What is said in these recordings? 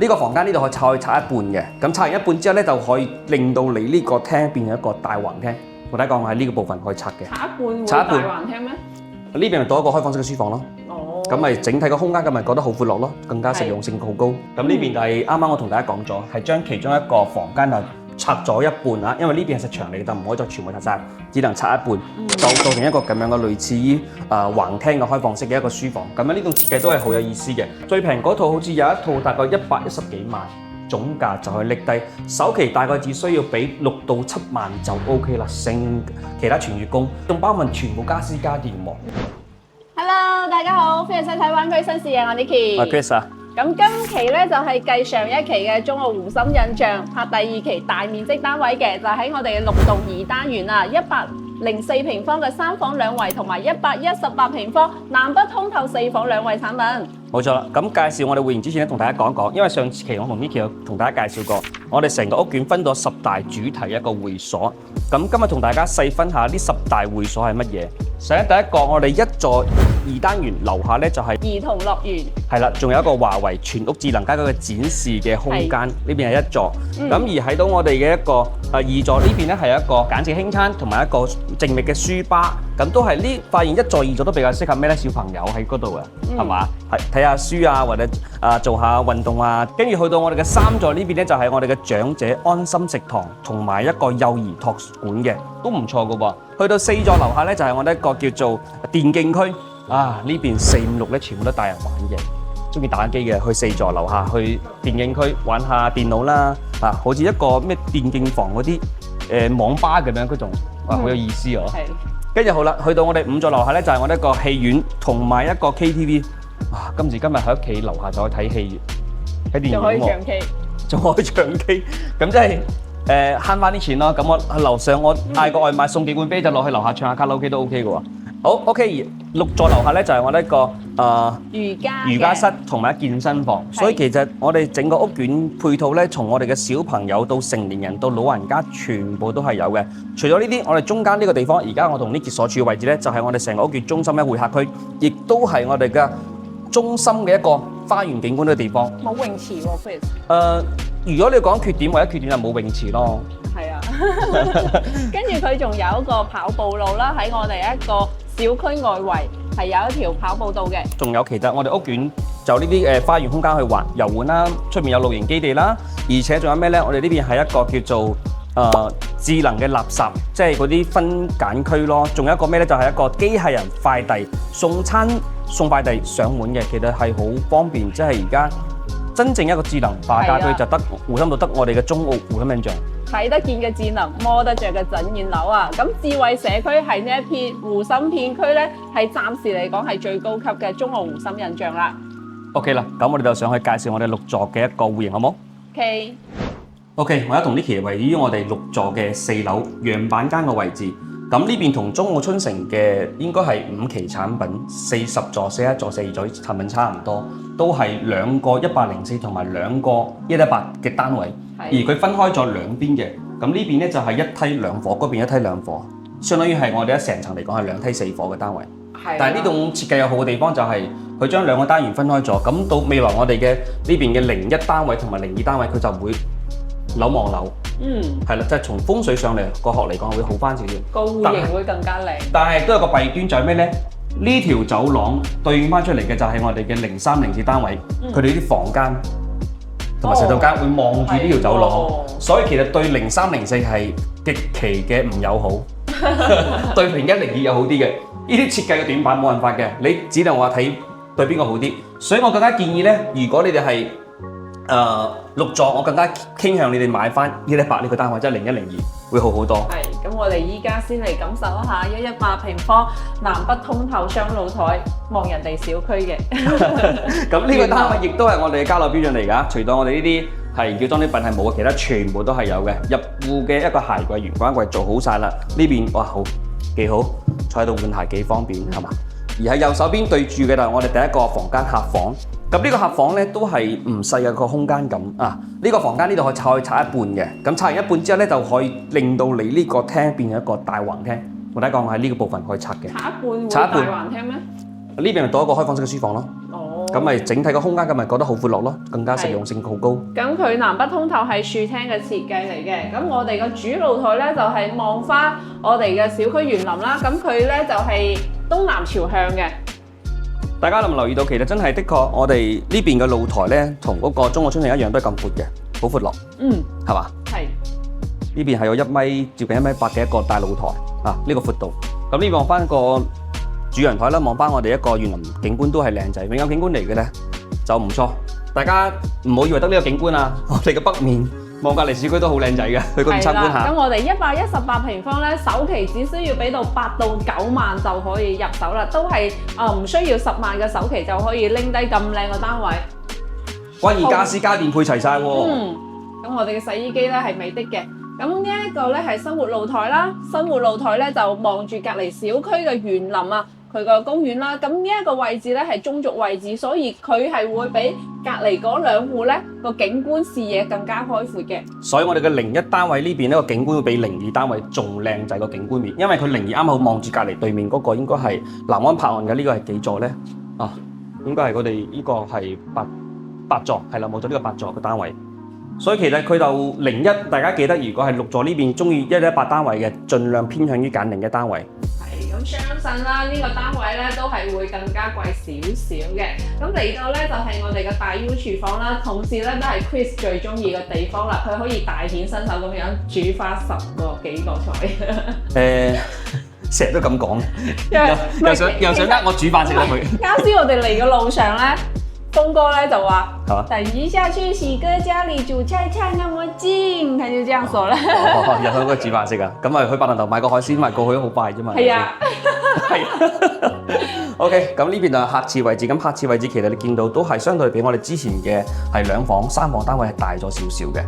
呢個房間呢度可以拆一半嘅，咁拆完一半之後咧，就可以令到你呢個廳變成一個大橫廳。我睇講我喺呢個部分可以拆嘅。拆一半拆一半大橫廳咩？呢邊咪多一個開放式嘅書房咯。哦。咁咪整體個空間咁咪覺得好闊落咯，更加實用性好高。咁呢邊就係啱啱我同大家講咗，係將其中一個房間就拆咗一半啊，因為呢邊係石牆嚟嘅，就唔可以再全部拆晒，只能拆一半，就做成一個咁樣嘅類似於橫廳嘅開放式嘅一個書房。咁樣呢種設計都係好有意思嘅。最平嗰套好似有一套大概110幾萬，總價就可以拎低，首期大概只需要俾6到7萬就 OK 啦，剩其他全月供，仲包埋全部家私家電喎。Hello， 大家好，歡迎收睇灣區新視野，我 Niki。Chris 啊。咁今期咧就係繼上一期嘅中澳湖心印象拍第二期大面積單位嘅，就喺我哋嘅6棟2單元啊，104平方嘅3房2衛同埋118平方南北通透4房2衛產品。冇錯啦，咁介紹我哋會員之前咧，同大家講一講，因為上期我同 Niki 有同大家介紹過，我哋成個屋苑分咗10大主題一個會所，咁今日同大家細分下呢10大會所係乜嘢。首先第一個，我哋一座2單元樓下咧就係兒童樂園，係啦，仲有一個華為全屋智能家居嘅展示嘅空間，呢邊係一座。咁而喺到我哋嘅一個2座呢邊咧係一個簡直輕餐同埋一個靜謐嘅書吧，咁都係呢發現1座2座都比較適合咩咧？小朋友喺嗰度嘅，係嘛？係睇下書啊，或者做下運動啊。跟住去到我哋嘅3座呢邊咧就係我哋嘅長者安心食堂同埋一個幼兒托管嘅，都唔錯㗎喎。去到4座樓下咧就係我哋一個叫做電競區。啊！呢邊4、5、6咧，全部都大人玩嘅，中意打機嘅，去4座樓下去電競區玩下電腦啦。啊，好似一個咩電競房嗰啲網吧咁樣嗰種，哇，好有意思啊！跟住好啦，去到我哋5座樓下咧，就係我哋一個戲院同埋一個 KTV。啊，今時今日喺屋企樓下就可以睇戲，睇電影喎，仲可以唱 K，仲可以唱 K， 咁即係慳翻啲錢咯。咁我喺樓上我嗌個外賣送幾罐啤酒落去樓下唱下卡拉 OK 都 OK 嘅喎。好 OK， 6座樓下咧就係我哋一個瑜伽室同埋健身房，所以其實我哋整個屋苑配套咧，從我哋嘅小朋友到成年人到老人家，全部都係有嘅。除咗呢啲，我哋中間呢個地方，而家我同 Niki 所處嘅位置咧，就係我哋成個屋苑中心嘅會客區，亦都係我哋嘅中心嘅一個花園景觀嘅地方。冇泳池喎 Chris。如果你講缺點，唯一缺點就冇泳池咯。係啊，跟住佢仲有一個跑步路啦，喺我哋一個小區外圍係有一條跑步道嘅。仲有其實我哋屋苑就呢啲花園空間去遊玩啦，出面有露營基地啦，而且仲有咩呢？我哋呢邊係一個叫做智能嘅垃圾，即係嗰啲分揀區咯。仲有一個咩呢？就係一個機械人快遞送快遞上門嘅，其實係好方便。即係而家真正一個智能化家居就得湖心道得我哋嘅中澳湖心印象。睇得見嘅智能，摸得着嘅整現樓啊！咁智慧社區係呢一片湖心片區咧，係暫時嚟講係最高級嘅中澳湖心印象啦。OK 啦，咁我哋就上去介紹我哋6座嘅一個戶型，好冇 ？OK，我而家同 Niki 位於我哋6座嘅4樓樣板間嘅位置。咁呢邊同中澳春城嘅應該係5期產品，40座、41座、42座產品差唔多，都係2個104同埋2個118嘅單位。而佢分開咗兩邊嘅，咁呢邊咧就係1梯2伙，嗰邊1梯2伙，相當於係我哋一成層嚟講係2梯4伙嘅單位。但係呢種設計有好嘅地方就係佢將2個單元分開咗，咁到未來我哋嘅呢邊嘅01單位同埋02單位，佢就唔會樓望樓。係啦，即係從風水上嚟個學嚟講會好翻少少，個戶型會更加靚。但係都有個弊端就係咩咧？呢條走廊對應翻出嚟嘅就係我哋嘅03、04單位，佢哋啲房間同埋洗手間會望住呢條走廊，所以其實對03、04係極其嘅唔友好，對01、02有好啲嘅。呢啲設計嘅短板冇辦法嘅，你只能話睇對邊個好啲。所以我更加建議咧，如果你哋係6座，我更加傾向你哋買翻118呢個單位，即係01、02會好好多。係，咁我哋依家先嚟感受一下118平方南北通透雙露台望人哋小區嘅。咁呢個單位亦都係我哋嘅交樓標準嚟㗎，除咗我哋呢啲係叫裝啲品係冇嘅，其他全部都係有嘅。入戶嘅一個鞋櫃、玄關櫃做好晒啦，呢邊哇好幾好，坐喺度換鞋幾方便係嘛？而喺右手邊對住嘅就係我哋第一個房間客房。咁呢個客房咧都係唔細嘅個空間感啊！呢個房間呢度可以拆一半嘅，咁拆完一半之後咧就可以令到你呢個廳變成一個大橫廳。我睇講喺呢個部分可以拆嘅。拆一半大橫廳咩？呢邊咪多一個開放式嘅書房咯。咁咪整體個空間咁咪覺得好闊落咯，更加實用性好高。咁佢南北通透係樹廳嘅設計嚟嘅，咁我哋個主露台咧就係望翻我哋嘅小區園林啦，咁佢咧就係東南朝向嘅。大家有冇留意到，其實真係的確，我哋呢邊嘅露台咧，同嗰個中國春城一樣，都係咁闊嘅，好闊落，係嘛？係。呢邊係有1米接近1.8米嘅一個大露台啊，呢個闊度。咁呢邊望翻個主陽台啦，望翻我哋一個園林景觀都係靚仔，永久景觀嚟嘅咧就唔錯。大家唔好以為得呢個景觀啊，我哋嘅北面望隔離市區都好靚仔嘅，去嗰邊參觀下。咁我哋118平方咧，首期只需要俾到8到9萬就可以入手啦，都係唔需要10萬嘅首期就可以拎低咁靚嘅單位。關鍵家私家電配齊晒喎。咁我哋嘅洗衣機咧係美的嘅。咁呢一個咧係生活露台啦，生活露台咧就望住隔離小區嘅園林啊，佢個公園啦。咁呢一個位置咧係中軸位置，所以佢係會比隔離嗰兩戶咧個景觀視野更加開闊嘅。所以我哋嘅01單位呢邊呢個景觀會比02單位仲靚仔個景觀面，因為佢02啱好望住隔離對面嗰個應該係南安柏岸嘅，呢個係幾座咧？啊，應該係我哋呢個係八座，係啦，冇咗呢個8座嘅單位。所以其實佢就01，大家記得如果係6座呢邊中意118單位嘅，盡量偏向於揀01單位。係咁相信啦，呢個單位咧都係會更加貴少少嘅。咁嚟到咧就係我哋嘅大 U 廚房啦，同時咧都係 Chris 最中意嘅地方啦，佢可以大顯身手咁樣煮翻10幾個菜。成日都咁講，又想呃我煮飯食落去。啱先我哋嚟嘅路上咧。峰哥咧就話：等一下去喜哥家裡煮菜菜那麼近，他就這樣說啦。入去嗰個煮飯食啊，咁咪去白蘭頭買個海鮮咪過去都好快啫嘛。係啊，係。OK，咁呢邊就係客廁位置，咁客廁位置其實你見到都係相對比我哋之前嘅係2房3房單位係大咗少少嘅，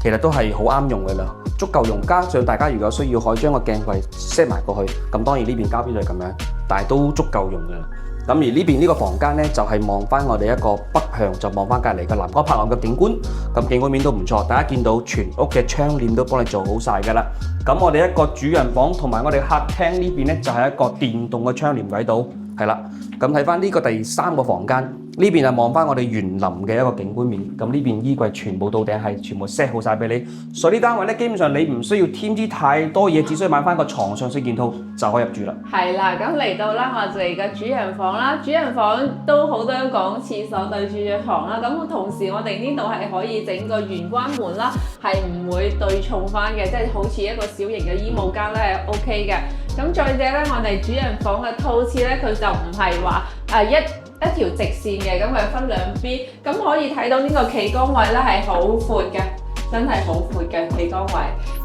其實都係好啱用嘅啦，足夠用。加上大家如果有需要，可以將個鏡櫃 set 埋過去，咁當然呢邊交邊就係咁樣，但係都足夠用嘅啦。咁而呢邊呢個房間咧，就係望翻我哋一個北向，就望翻隔離嘅南安柏岸嘅景觀。咁景觀面都唔錯，大家見到全屋嘅窗簾都幫你做好晒㗎啦。咁我哋一個主人房同埋我哋客廳呢邊咧，就係一個電動嘅窗簾位度，係啦。咁睇翻呢個第3個房間，呢邊係望翻我哋園林嘅一個景觀面。咁呢邊衣櫃全部到頂係全部 set 好晒俾你。所以呢單位咧，基本上你唔需要添置太多嘢，只需要買翻個床上四件套就可以入住啦。係啦，咁嚟到啦我哋嘅主人房啦，主人房都好多人講廁所對住咗床啦。咁同時我哋呢度係可以整個玄關門啦，係唔會對沖翻嘅，即係好似一個小型嘅衣帽間咧係 OK 嘅。咁再者咧，我哋主人房嘅套廁咧，佢就唔係話一條直線嘅，咁佢分兩邊，咁可以睇到呢個企缸位咧係好闊嘅，真係好闊嘅企缸位。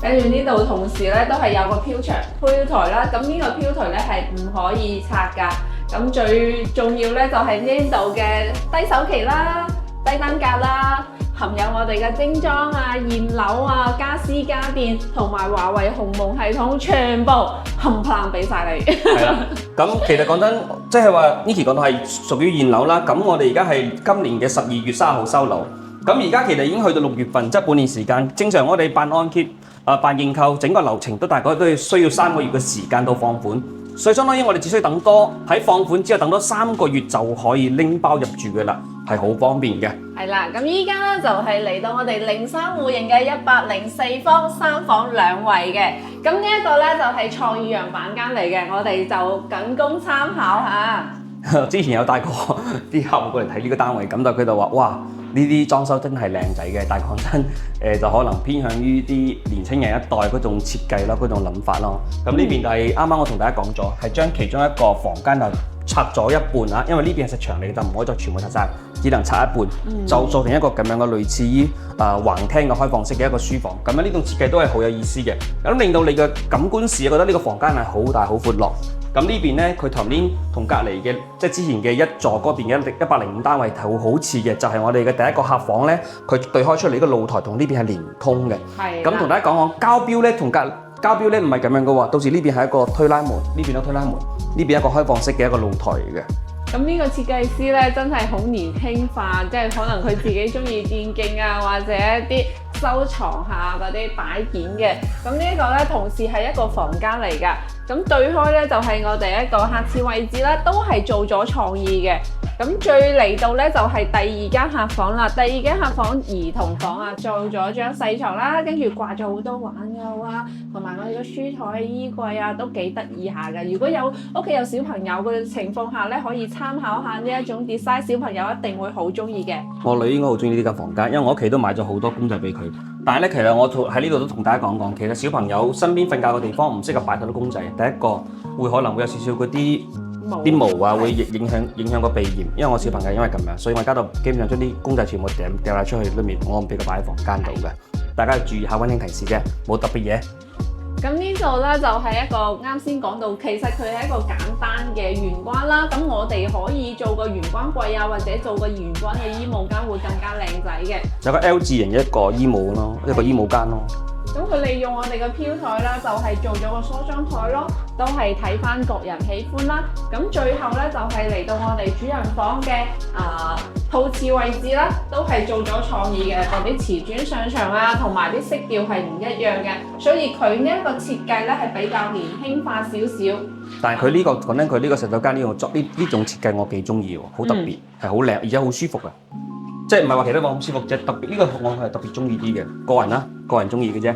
跟住呢度同時咧都係有個飄台啦，咁呢個飄台咧係唔可以拆㗎。咁最重要咧就係呢度嘅低首期啦、低單價啦。含有我哋嘅精裝啊、現樓啊、家私家電同埋華為鴻蒙系統，全部冚唪唥俾晒你。係啦，咁其實講真，即係話 Niki 講到係屬於現樓啦。咁我哋而家係今年嘅12月3號收樓，咁而家其實已經去到6月份，即係半年時間。正常我哋辦按揭、辦認購，整個流程都大概都要需要3個月嘅時間到放款。所以相當於我哋只需要等多喺放款之後等多3個月就可以拎包入住嘅啦，係好方便嘅。係啦，咁依家咧就係嚟到我哋03戶型嘅104方3房2衛嘅。咁呢一個咧就係創意洋板間嚟嘅，我哋就僅供參考下。之前有帶過啲客戶過嚟睇呢個單位，咁就佢就話：哇，呢啲裝修真係靚仔嘅。但係講真，就可能偏向於啲年青人一代嗰種設計啦，嗰種諗法咯。咁呢邊就係啱啱我同大家講咗，係將其中一個房間就拆咗一半啊，因為呢邊係食牆嚟，就唔可以再全部拆晒，只能拆一半，就做成一個咁樣嘅類似於橫廳嘅開放式嘅一個書房。咁樣呢種設計都係好有意思嘅，咁令到你嘅感官視覺覺得呢個房間係好大好闊落。咁呢邊咧，佢頭先同隔離嘅即係之前嘅一座嗰邊嘅105單位好似嘅，就係我哋嘅第一個客房咧，佢對開出嚟呢個露台同呢邊係連通嘅。係。咁同大家講講交標咧，交標咧唔係咁樣嘅喎，到時呢邊係一個推拉門，呢邊都推拉門，呢邊一個開放式嘅一個露台嚟嘅。咁呢個設計師咧真係好年輕化，即係可能佢自己中意電競啊，或者一啲收藏下嗰啲擺件嘅。咁呢一個咧同時係一個房間嚟㗎。咁對開咧就係我哋一個客廁位置啦，都係做咗創意嘅。咁最嚟到咧就係第二間客房啦。第二間客房兒童房啊，做咗張細床啦，跟住掛咗好多玩偶啊，同埋我哋個書台、衣櫃啊，都幾得意下嘅。如果有屋企有小朋友嘅情況下咧，可以參考下呢一種 design，小朋友一定會好中意嘅。我女應該好中意呢間房間，因為我屋企都買咗好多公仔俾佢。但係咧，其實我喺呢度都同大家講講，其實小朋友身邊瞓覺嘅地方唔適合擺太多公仔。第一個會可能會有少少嗰啲毛啊，會影響個鼻炎。因為我小朋友因為咁樣，所以我而家就基本上將啲公仔全部掉晒出去裏面，我唔俾佢擺喺房間度嘅。大家要注意下溫馨提示啫，冇特別嘢。咁呢度咧就係一個啱先講到，其實佢係一個簡單嘅玄關啦。咁我哋可以做個玄關櫃啊，或者做個玄關嘅衣帽間會更加靚仔嘅。有個 L 字形一個衣帽咯，一個衣帽間咯。咁佢利用我哋嘅飄台啦，就係做咗個梳妝台咯，都係睇翻個人喜歡啦。咁最後咧就係嚟到我哋主人房嘅套廁位置啦，都係做咗創意嘅，嗰啲瓷磚上牆啊，同埋啲色調係唔一樣嘅，所以佢呢一個設計咧係比較年輕化少少。但係佢呢個講緊佢呢個洗手間呢個作呢種設計我幾中意喎，好特別，係好靚，而且好舒服嘅。即係唔係話其他房好舒服，即係特別呢個我係特別中意啲嘅，個人中意嘅啫。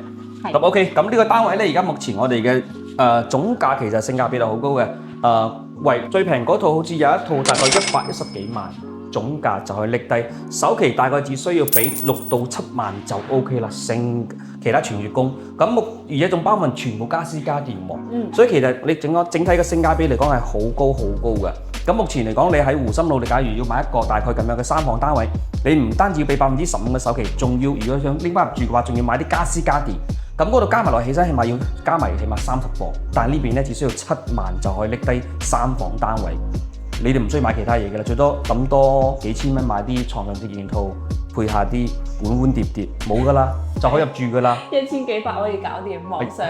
咁 OK，咁呢個單位咧，而家目前我哋嘅總價其實性價比係好高嘅。為最平嗰套好似有一套大概110幾萬，總價就可以拎低，首期大概只需要俾6到7萬就 OK 啦，其他全月供。咁而且仲包含全部家私家電喎，所以其實你整體嘅性價比嚟講係好高嘅。咁目前嚟講，你喺湖心路，你假如要買一個大概咁樣嘅3房單位，你唔單止要俾15%嘅首期，仲要如果想拎翻入住嘅話，仲要買啲家私家電。咁嗰度加埋落起身，起碼要加埋起碼30貨，但係呢邊咧只需要7萬就可以拎低3房單位。你哋唔需要買其他嘢嘅啦，最多抌多幾千蚊買啲床上設件套，配下啲碗碟冇噶啦，就可以入住噶啦。1000幾百可以搞掂，網上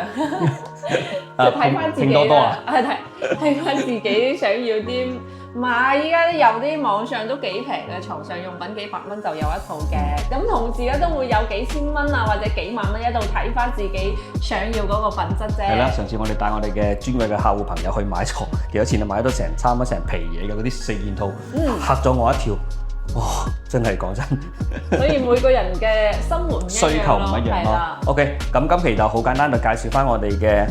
就睇翻自己拼多多啊，睇翻自己想要啲。唔係，依家有啲網上都幾平嘅，床上用品幾百蚊就有一套嘅。咁同時咧都會有幾千蚊啊，或者幾萬蚊一度睇翻自己想要嗰個品質啫。係啦，上次我哋帶我哋嘅專櫃嘅客戶朋友去買床，幾多錢啊？買到差唔多成皮嘢嘅嗰啲4件套，嚇咗我一跳。哇！真係講真，所以每個人嘅生活需求唔一樣咯。OK， 咁今期就好簡單就介紹翻我哋嘅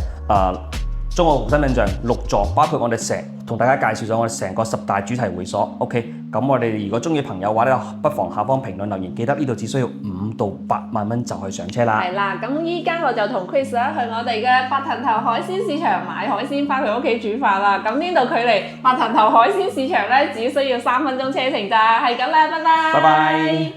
中國湖心印象6座，包括我哋同大家介紹咗我哋成個10大主題會所。OK， 咁我哋如果中意朋友嘅話咧，不妨下方評論留言，記得呢度只需要5到8萬蚊就可以上車啦。係啦，咁依家我就同 Chris 去我哋嘅白藤頭海鮮市場買海鮮翻去屋企煮飯啦。咁呢度距離白藤頭海鮮市場咧，只需要3分鐘車程咋，係咁啦，拜拜。拜拜。